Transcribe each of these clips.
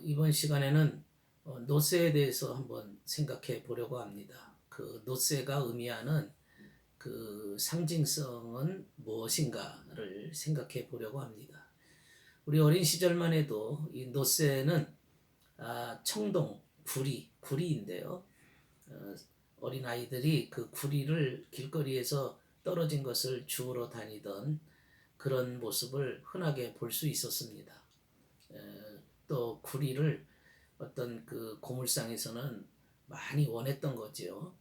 이번 시간에는 노쇠에 대해서 한번 생각해 보려고 합니다. 그 노쇠가 의미하는 그 상징성은 무엇인가를 생각해 보려고 합니다. 우리 어린 시절만 해도 이 노쇠는 청동, 구리인데요. 어린 아이들이 그 구리를 길거리에서 떨어진 것을 주우러 다니던 그런 모습을 흔하게 볼 수 있었습니다. 또 구리를 어떤 그 고물상에서는 많이 원했던 거지요.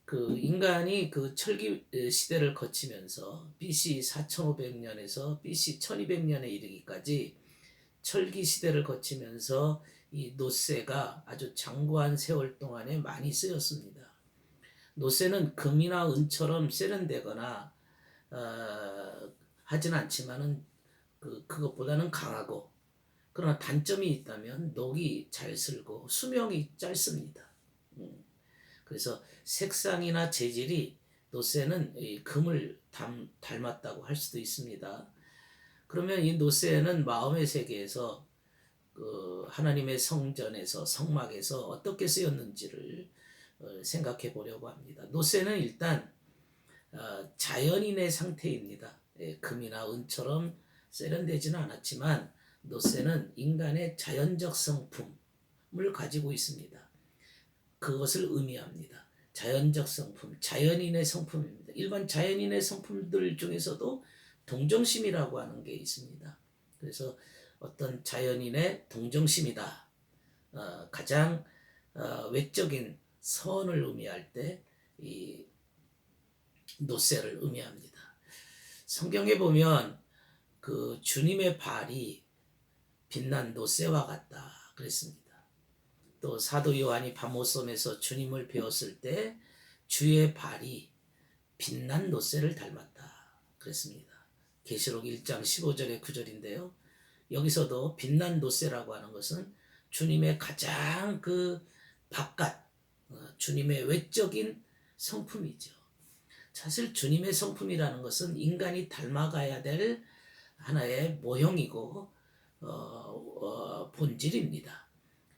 그 인간이 그 철기 시대를 거치면서 BC 4500년에서 BC 1200년에 이르기까지 철기 시대를 거치면서 이 노쇠가 아주 장구한 세월 동안에 많이 쓰였습니다. 노쇠는 금이나 은처럼 세련되거나 하진 않지만은 그것보다는 강하고, 그러나 단점이 있다면 녹이 잘 슬고 수명이 짧습니다. 그래서 색상이나 재질이 노쇠는 이 금을 닮았다고 할 수도 있습니다. 그러면 이 노쇠는 마음의 세계에서 그 하나님의 성전에서 성막에서 어떻게 쓰였는지를 생각해 보려고 합니다. 노쇠는 일단 자연인의 상태입니다. 금이나 은처럼 세련되지는 않았지만 노쇠는 인간의 자연적 성품을 가지고 있습니다. 그것을 의미합니다. 자연적 성품, 자연인의 성품입니다. 일반 자연인의 성품들 중에서도 동정심이라고 하는 게 있습니다. 그래서 어떤 자연인의 동정심이다. 가장 외적인 선을 의미할 때 이 노쇠를 의미합니다. 성경에 보면 그 주님의 발이 빛난 노쇠와 같다 그랬습니다. 또 사도 요한이 밤옷섬에서 주님을 배웠을 때 주의 발이 빛난 노쇠를 닮았다 그랬습니다. 계시록 1장 15절에 9절인데요. 여기서도 빛난 노쇠라고 하는 것은 주님의 가장 그 바깥, 주님의 외적인 성품이죠. 사실 주님의 성품이라는 것은 인간이 닮아가야 될 하나의 모형이고 본질입니다.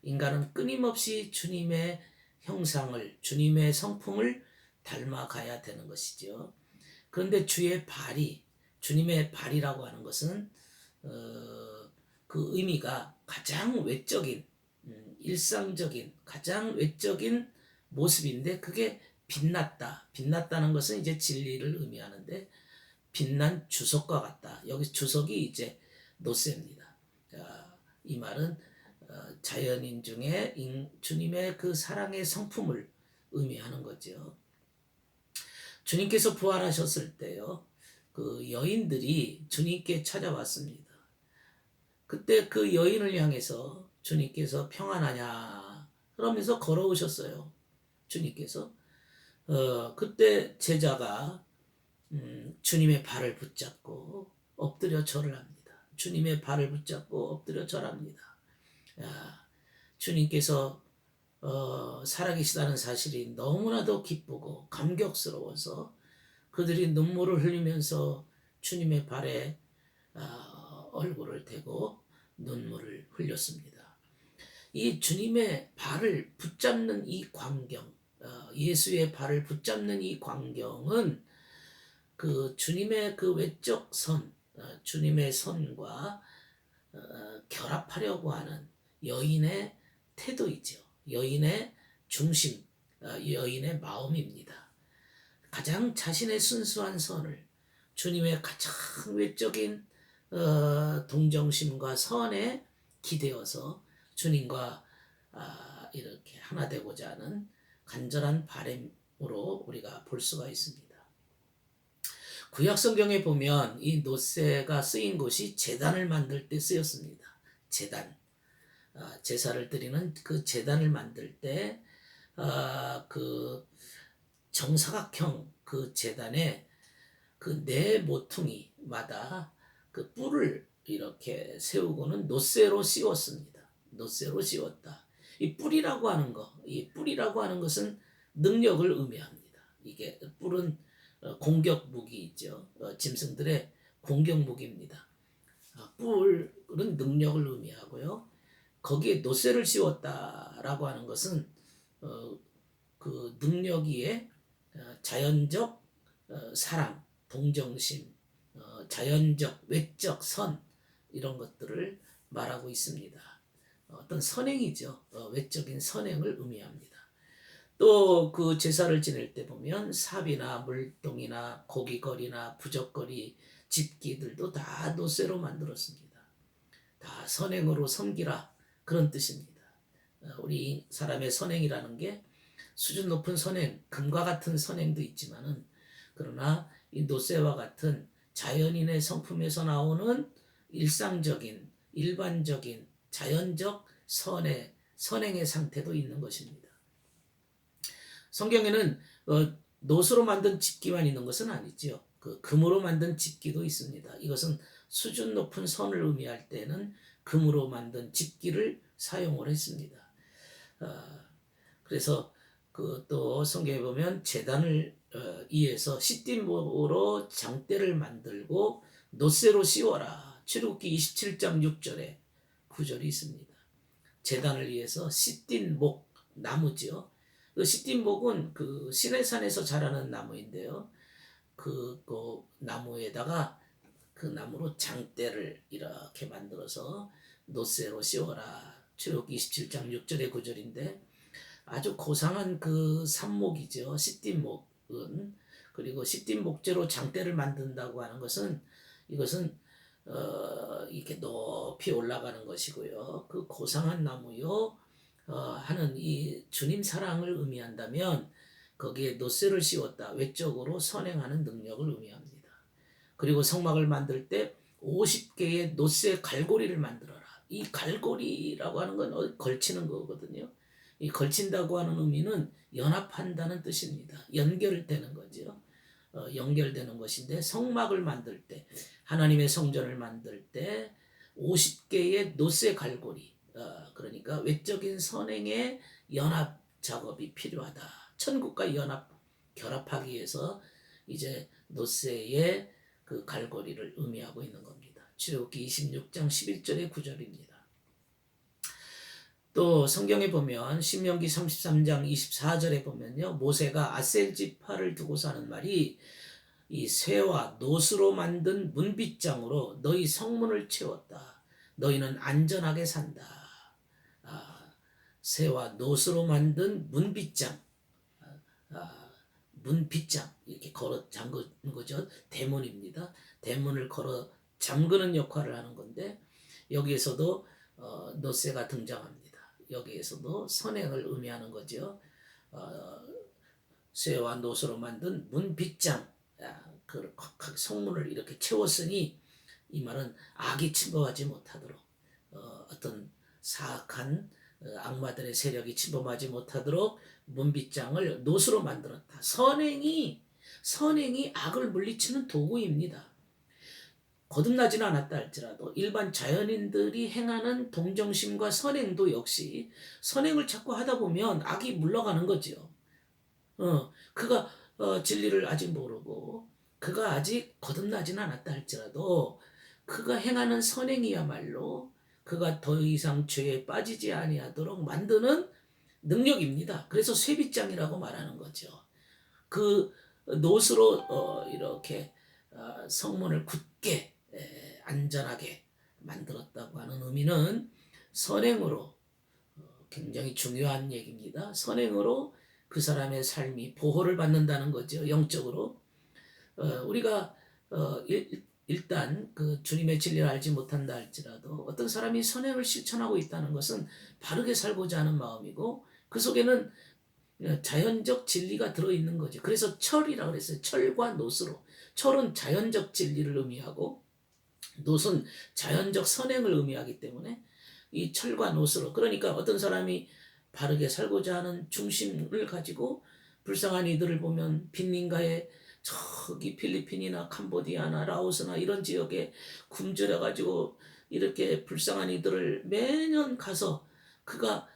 인간은 끊임없이 주님의 형상을, 주님의 성품을 닮아가야 되는 것이죠. 그런데 주의 발이, 주님의 발이라고 하는 것은 그 의미가 가장 외적인, 일상적인, 가장 외적인 모습인데 그게 빛났다. 빛났다는 것은 이제 진리를 의미하는데 빛난 주석과 같다. 여기 주석이 이제 노쇠입니다. 이 말은 자연인 중에 주님의 그 사랑의 성품을 의미하는 거죠. 주님께서 부활하셨을 때요, 그 여인들이 주님께 찾아왔습니다. 그때 그 여인을 향해서 주님께서 평안하냐 그러면서 걸어오셨어요. 주님께서 그때 제자가 주님의 발을 붙잡고 엎드려 절을 합니다. 주님의 발을 붙잡고 엎드려 절합니다. 주님께서 살아계시다는 사실이 너무나도 기쁘고 감격스러워서 그들이 눈물을 흘리면서 주님의 발에 얼굴을 대고 눈물을 흘렸습니다. 이 주님의 발을 붙잡는 이 광경, 예수의 발을 붙잡는 이 광경은 그 주님의 그 외적 선, 주님의 선과 결합하려고 하는 여인의 태도이죠. 여인의 중심, 여인의 마음입니다. 가장 자신의 순수한 선을 주님의 가장 외적인 동정심과 선에 기대어서 주님과 이렇게 하나 되고자 하는 간절한 바람으로 우리가 볼 수가 있습니다. 구약 성경에 보면 이 노쇠가 쓰인 곳이 제단을 만들 때 쓰였습니다. 제단, 제사를 드리는 그 제단을 만들 때 그 정사각형 그 제단에 그 네 모퉁이마다 그 뿔을 이렇게 세우고는 노쇠로 씌웠습니다. 노쇠로 씌웠다. 이 뿔이라고 하는 거, 이 뿔이라고 하는 것은 능력을 의미합니다. 이게 뿔은 공격 무기이죠. 짐승들의 공격 무기입니다. 뿔은 능력을 의미하고요. 거기에 노쇠를 씌웠다라고 하는 것은 그 능력 위에 자연적 사랑, 동정심, 자연적 외적 선 이런 것들을 말하고 있습니다. 어떤 선행이죠. 외적인 선행을 의미합니다. 또 그 제사를 지낼 때 보면 삽이나 물동이나 고기거리나 부적거리, 집기들도 다 노쇠로 만들었습니다. 다 선행으로 섬기라 그런 뜻입니다. 우리 사람의 선행이라는 게 수준 높은 선행, 금과 같은 선행도 있지만은 그러나 이 노쇠와 같은 자연인의 성품에서 나오는 일상적인, 일반적인, 자연적 선행의 상태도 있는 것입니다. 성경에는 노수로 만든 집기만 있는 것은 아니죠. 그 금으로 만든 집기도 있습니다. 이것은 수준 높은 선을 의미할 때는 금으로 만든 집기를 사용을 했습니다. 그래서 그 또 성경에 보면 제단을 위해서 시띠목으로 장대를 만들고 노쇠로 씌워라. 출애굽기 27장 6절에 구절이 있습니다. 제단을 위해서 시띠목 나무죠. 그 시띠목은 그 시내산에서 자라는 나무인데요. 그 나무에다가 그 나무로 장대를 이렇게 만들어서 노쇠로 씌워라. 출애굽기 27장 6절의 구절인데 아주 고상한 그 삽목이죠. 시띠목은. 그리고 시띠목재로 장대를 만든다고 하는 것은 이것은 이렇게 높이 올라가는 것이고요. 그 고상한 나무요 하는 이 주님 사랑을 의미한다면 거기에 노쇠를 씌웠다. 외적으로 선행하는 능력을 의미합니다. 그리고 성막을 만들 때 50개의 노쇠 갈고리를 만들어라. 이 갈고리라고 하는 건 걸치는 거거든요. 이 걸친다고 하는 의미는 연합한다는 뜻입니다. 연결되는 거죠. 연결되는 것인데 성막을 만들 때 하나님의 성전을 만들 때 50개의 노쇠 갈고리 그러니까 외적인 선행의 연합 작업이 필요하다. 천국과 결합하기 위해서 이제 노쇠의 그 갈고리를 의미하고 있는 겁니다. 출애굽기 26장 11절의 구절입니다. 또 성경에 보면 신명기 33장 24절에 보면요. 모세가 아셀 지파를 두고서 하는 말이 이 쇠와 노수로 만든 문빗장으로 너희 성문을 채웠다. 너희는 안전하게 산다. 쇠와 노수로 만든 문빗장, 문빗장 이렇게 걸어 잠그는 거죠. 대문입니다. 대문을 걸어 잠그는 역할을 하는 건데 여기에서도 노쇠가 등장합니다. 여기에서도 선행을 의미하는 거죠. 쇠와 노수로 만든 문빗장, 그 성문을 이렇게 채웠으니 이 말은 악이 침범하지 못하도록 어떤 사악한 악마들의 세력이 침범하지 못하도록 문빗장을 노수로 만들었다. 선행이 악을 물리치는 도구입니다. 거듭나지는 않았다 할지라도 일반 자연인들이 행하는 동정심과 선행도 역시 선행을 자꾸 하다 보면 악이 물러가는 거죠. 그가 진리를 아직 모르고 그가 아직 거듭나지는 않았다 할지라도 그가 행하는 선행이야말로 그가 더 이상 죄에 빠지지 아니하도록 만드는 능력입니다. 그래서 쇠빗장이라고 말하는 거죠. 그 노스로 이렇게 성문을 굳게 안전하게 만들었다고 하는 의미는 선행으로 굉장히 중요한 얘기입니다. 선행으로 그 사람의 삶이 보호를 받는다는 거죠. 영적으로 우리가 일단 그 주님의 진리를 알지 못한다 할지라도 어떤 사람이 선행을 실천하고 있다는 것은 바르게 살고자 하는 마음이고 그 속에는 자연적 진리가 들어있는 거죠. 그래서 철이라고 그랬어요. 철과 노스로. 철은 자연적 진리를 의미하고 노는 자연적 선행을 의미하기 때문에 이 철과 노스로 그러니까 어떤 사람이 바르게 살고자 하는 중심을 가지고 불쌍한 이들을 보면 빈민가에 저기 필리핀이나 캄보디아나 라오스나 이런 지역에 굶주려가지고 이렇게 불쌍한 이들을 매년 가서 그가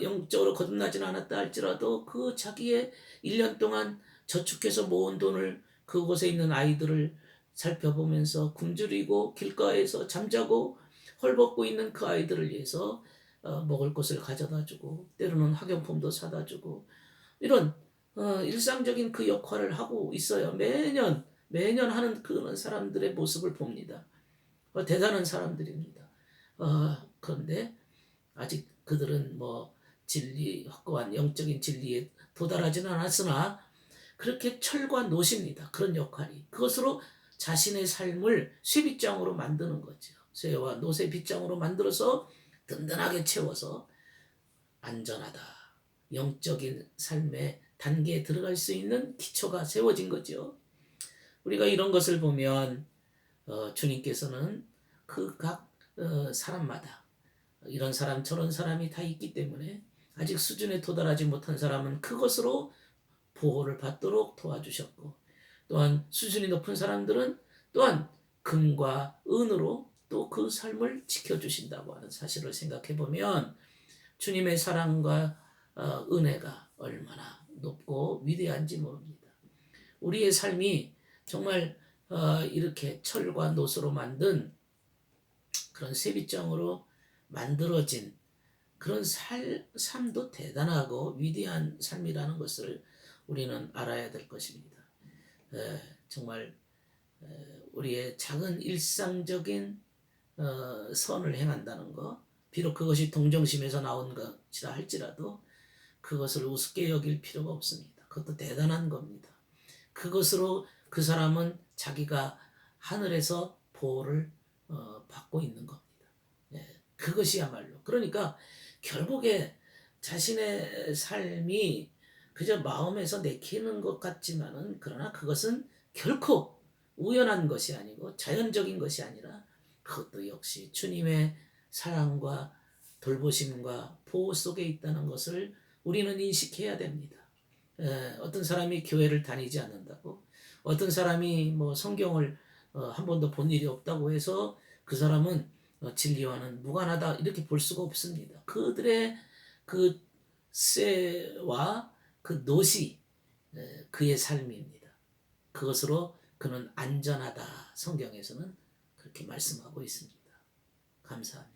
영적으로 거듭나지는 않았다 할지라도 그 자기의 1년 동안 저축해서 모은 돈을 그곳에 있는 아이들을 살펴보면서 굶주리고 길가에서 잠자고 헐벗고 있는 그 아이들을 위해서 먹을 것을 가져다 주고 때로는 학용품도 사다 주고 이런 일상적인 그 역할을 하고 있어요. 매년 하는 그런 사람들의 모습을 봅니다. 대단한 사람들입니다. 그런데 아직 그들은 뭐 진리 확고한 영적인 진리에 도달하지는 않았으나 그렇게 철과 노십니다. 그런 역할이. 그것으로 자신의 삶을 쇠빗장으로 만드는 거죠. 쇠와 노새 빗장으로 만들어서 든든하게 채워서 안전하다. 영적인 삶의 단계에 들어갈 수 있는 기초가 세워진 거죠. 우리가 이런 것을 보면 주님께서는 그 각 사람마다 이런 사람 저런 사람이 다 있기 때문에 아직 수준에 도달하지 못한 사람은 그것으로 보호를 받도록 도와주셨고 또한 수준이 높은 사람들은 또한 금과 은으로 또 그 삶을 지켜주신다고 하는 사실을 생각해 보면 주님의 사랑과 은혜가 얼마나 높고 위대한지 모릅니다. 우리의 삶이 정말 이렇게 철과 노소로 만든 그런 쇠빗장으로 만들어진 그런 삶도 대단하고 위대한 삶이라는 것을 우리는 알아야 될 것입니다. 정말 우리의 작은 일상적인 선을 행한다는 것, 비록 그것이 동정심에서 나온 것이라 할지라도 그것을 우습게 여길 필요가 없습니다. 그것도 대단한 겁니다. 그것으로 그 사람은 자기가 하늘에서 보호를 받고 있는 겁니다. 그것이야말로. 그러니까 결국에 자신의 삶이 그저 마음에서 내키는 것 같지만은 그러나 그것은 결코 우연한 것이 아니고 자연적인 것이 아니라 그것도 역시 주님의 사랑과 돌보심과 보호 속에 있다는 것을 우리는 인식해야 됩니다. 어떤 사람이 교회를 다니지 않는다고, 어떤 사람이 뭐 성경을 한 번도 본 일이 없다고 해서 그 사람은 진리와는 무관하다 이렇게 볼 수가 없습니다. 그들의 그 쇠와 그 노시 그의 삶입니다. 그것으로 그는 안전하다 성경에서는 그렇게 말씀하고 있습니다. 감사합니다.